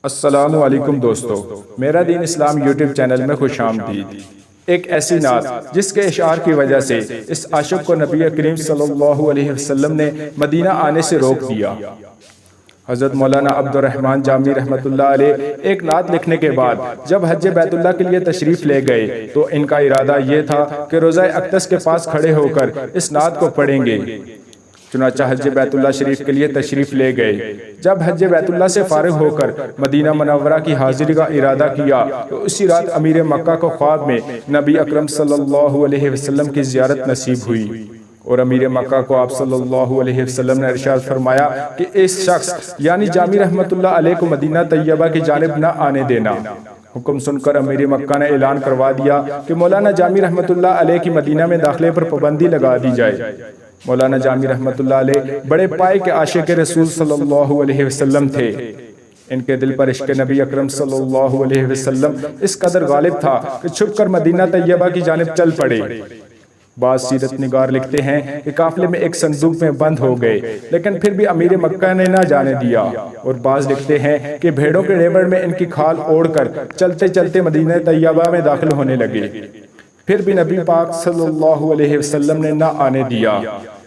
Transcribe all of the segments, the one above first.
السلام علیکم دوستو، میرا دین اسلام یوٹیوب چینل میں خوش آمدید۔ ایک ایسی نعت جس کے اشعار کی وجہ سے اس عاشق کو نبی کریم صلی اللہ علیہ وسلم نے مدینہ آنے سے روک دیا۔ حضرت مولانا عبد الرحمن جامی رحمۃ اللہ علیہ ایک نعت لکھنے کے بعد جب حج بیت اللہ کے لیے تشریف لے گئے تو ان کا ارادہ یہ تھا کہ روضہ اقدس کے پاس کھڑے ہو کر اس نعت کو پڑھیں گے۔ چنانچہ حج بیت اللہ شریف کے لیے تشریف لے گئے۔ جب حج بیت اللہ سے فارغ ہو کر مدینہ منورہ کی حاضری کا ارادہ کیا تو اسی رات امیر مکہ کو خواب میں نبی اکرم صلی اللہ علیہ وسلم کی زیارت نصیب ہوئی، اور امیر مکہ کو آپ صلی اللہ علیہ وسلم نے ارشاد فرمایا کہ اس شخص یعنی جامی رحمت اللہ علیہ کو مدینہ طیبہ کی جانب نہ آنے دینا۔ حکم سن کر امیر مکہ نے اعلان کروا دیا کہ مولانا جامی رحمت اللہ علیہ کی مدینہ میں داخلے پر پابندی لگا دی جائے۔ مولانا جامی رحمت اللہ علیہ بڑے پائے کے عاشق رسول صلی اللہ علیہ وسلم تھے۔ ان کے دل پر عشق نبی اکرم صلی اللہ علیہ وسلم اس قدر غالب تھا کہ چھپ کر مدینہ طیبہ کی جانب چل پڑے۔ بعض سیرت نگار لکھتے ہیں کہ قافلے میں ایک صندوق میں بند ہو گئے، لیکن پھر بھی امیر مکہ نے نہ جانے دیا، اور بعض لکھتے ہیں کہ بھیڑوں کے ریوڑ میں ان کی کھال اوڑھ کر چلتے چلتے مدینہ طیبہ میں داخل ہونے لگے، پھر بھی نبی پاک صلی اللہ علیہ وسلم نے نہ آنے دیا۔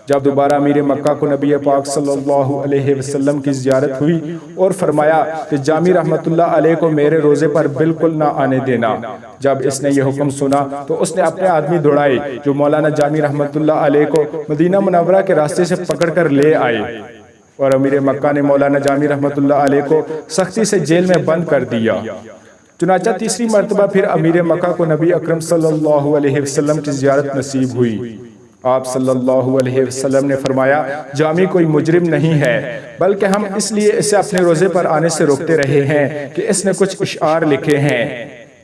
جب دوبارہ امیر مکہ کو نبی پاک صلی اللہ علیہ وسلم کی زیارت ہوئی اور فرمایا کہ جامی رحمت اللہ علیہ کو میرے روزے پر بالکل نہ آنے دینا، جب اس نے یہ حکم سنا تو اس نے اپنے آدمی دوڑائے جو مولانا جامی رحمت اللہ علیہ کو مدینہ منورہ کے راستے سے پکڑ کر لے آئے، اور امیر مکہ نے مولانا جامی رحمت اللہ علیہ کو سختی سے جیل میں بند کر دیا۔ چنانچہ تیسری مرتبہ پھر امیر مکہ کو نبی اکرم صلی اللہ علیہ وسلم کی زیارت نصیب ہوئی۔ آپ صلی اللہ علیہ وسلم نے فرمایا جامی کوئی مجرم نہیں ہے، بلکہ ہم اس لیے اسے اپنے روزے پر آنے سے روکتے رہے ہیں کہ اس نے کچھ اشعار لکھے ہیں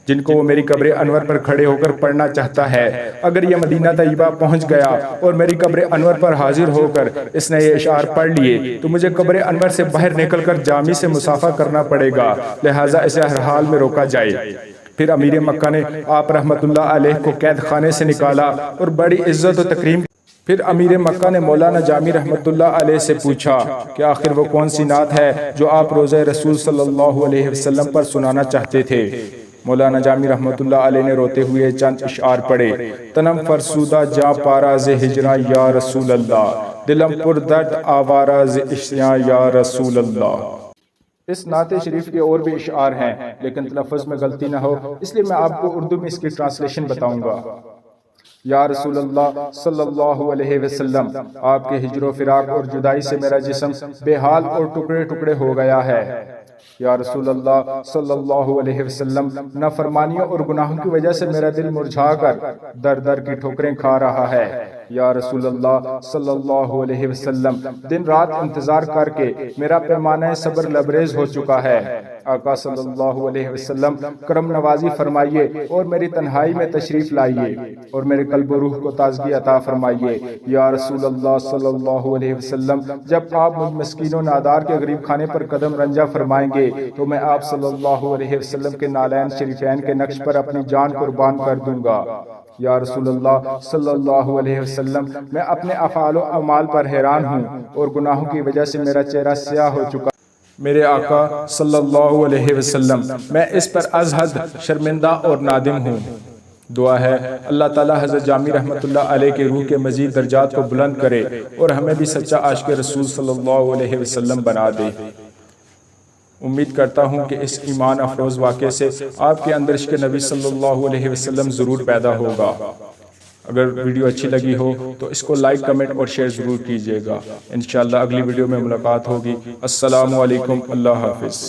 جن کو وہ میری قبر انور پر کھڑے ہو کر پڑھنا چاہتا ہے۔ اگر یہ مدینہ طیبہ پہنچ گیا اور میری قبر انور پر حاضر ہو کر اس نے یہ اشعار پڑھ لیے تو مجھے قبر انور سے باہر نکل کر جامی سے مصافحہ کرنا پڑے گا، لہٰذا اسے ہر حال میں روکا جائے۔ پھر امیر مکہ نے آپ رحمت اللہ علیہ کو قید خانے سے نکالا اور بڑی عزت و تکریم۔ پھر امیر مکہ نے مولانا جامی رحمت اللہ علیہ سے پوچھا کہ آخر وہ کون سی نعت ہے جو آپ روزہ رسول صلی اللہ علیہ وسلم پر سنانا چاہتے تھے۔ مولانا جامی رحمت اللہ علیہ نے روتے ہوئے چند اشعار پڑھے۔ تنم فرسودہ جا پارا ز ہجراں یا رسول اللہ، دلم پر درد آوارہ ز عشقیاں یا رسول اللہ۔ اس نعت شریف کے اور بھی اشعار ہیں، لیکن تلفظ میں غلطی نہ ہو اس لیے میں آپ کو اردو میں اس کی ٹرانسلیشن بتاؤں گا۔ یا رسول اللہ صلی اللہ علیہ وسلم، آپ کے ہجر و فراق اور جدائی سے میرا جسم بے حال اور ٹکڑے ٹکڑے ہو گیا ہے۔ یا رسول اللہ صلی اللہ علیہ وسلم، نافرمانیوں اور گناہوں کی وجہ سے میرا دل مرجھا کر در در کی ٹھوکریں کھا رہا ہے۔ یا رسول اللہ صلی اللہ علیہ وسلم، دن رات انتظار کر کے میرا پیمانہ صبر لبریز ہو چکا ہے۔ آقا صلی اللہ علیہ وسلم، کرم نوازی فرمائیے اور میری تنہائی میں تشریف لائیے اور میرے قلب و روح کو تازگی عطا فرمائیے۔ یا رسول اللہ صلی اللہ علیہ وسلم، جب آپ مجھ مسکین و نادار کے غریب خانے پر قدم رنجہ فرمائیں گے تو میں آپ صلی اللہ علیہ وسلم کے نالین شریفین کے نقش پر اپنی جان قربان کر دوں گا۔ یا رسول اللہ صلی اللہ علیہ وسلم، میں اپنے افعال و اعمال پر حیران ہوں اور گناہوں کی وجہ سے میرا چہرہ سیاہ ہو چکا۔ میرے آقا صلی اللہ علیہ وسلم، میں اس پر از حد شرمندہ اور نادم ہوں۔ دعا ہے اللہ تعالی حضرت جامی رحمت اللہ علیہ کے روح کے مزید درجات کو بلند کرے اور ہمیں بھی سچا عاشق رسول صلی اللہ علیہ وسلم بنا دے۔ امید کرتا ہوں کہ اس ایمان افروز واقعے سے آپ کے اندر عشق نبی صلی اللہ علیہ وسلم ضرور پیدا ہوگا۔ اگر ویڈیو اچھی لگی ہو تو اس کو لائک، کمنٹ اور شیئر ضرور کیجیے گا۔ انشاءاللہ اگلی ویڈیو میں ملاقات ہوگی۔ السلام علیکم، اللہ حافظ۔